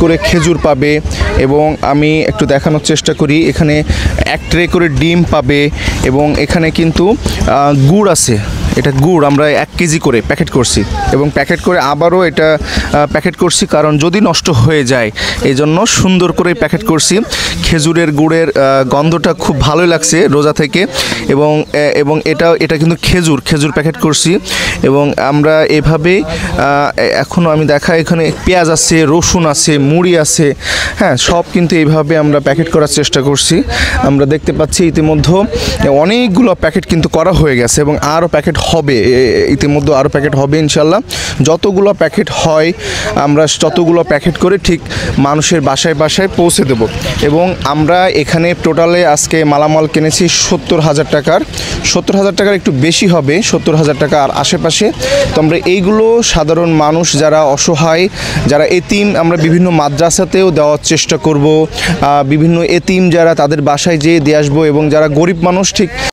করে খেজুর পাবে এবং আমি একটু দেখানোর চেষ্টা করি, এখানে 1 ট্রে করে ডিম পাবে এবং এখানে কিন্তু গুড় আছে। এটা গুড় আমরা 1 কেজি করে প্যাকেট করছি এবং প্যাকেট করে আবারও এটা প্যাকেট করছি, কারণ যদি নষ্ট হয়ে যায় এই জন্য সুন্দর করে প্যাকেট করছি। খেজুরের গুড়ের গন্ধটা খুব ভালোই লাগছে রোজা থেকে এবং এবং এটা কিন্তু খেজুর প্যাকেট করছি এবং আমরা এভাবেই এখনও আমি দেখাই, এখানে পেঁয়াজ আছে, রসুন আছে, মুড়ি আছে, হ্যাঁ সব কিন্তু এইভাবে আমরা প্যাকেট করার চেষ্টা করছি। আমরা দেখতে পাচ্ছি ইতিমধ্যে অনেকগুলো প্যাকেট কিন্তু করা হয়ে গেছে এবং আরও প্যাকেট হবে, ইতিমধ্যে আরও প্যাকেট হবে ইনশাল্লাহ। যতগুলো প্যাকেট হয় আমরা ততগুলো প্যাকেট করে ঠিক মানুষের বাসায় বাসায় পৌঁছে দেব। এবং আমরা এখানে টোটালে আজকে মালামাল কিনেছি 70,000 টাকার, 70,000 টাকার একটু বেশি হবে, 70,000 টাকা আর আশেপাশে। তো আমরা এইগুলো সাধারণ মানুষ যারা অসহায়, যারা এতিম, আমরা বিভিন্ন মাদ্রাসাতেও দেওয়ার চেষ্টা করব, বিভিন্ন এতিম যারা তাদের বাসায় যেয়ে দিয়ে আসবো এবং যারা গরিব মানুষ ঠিক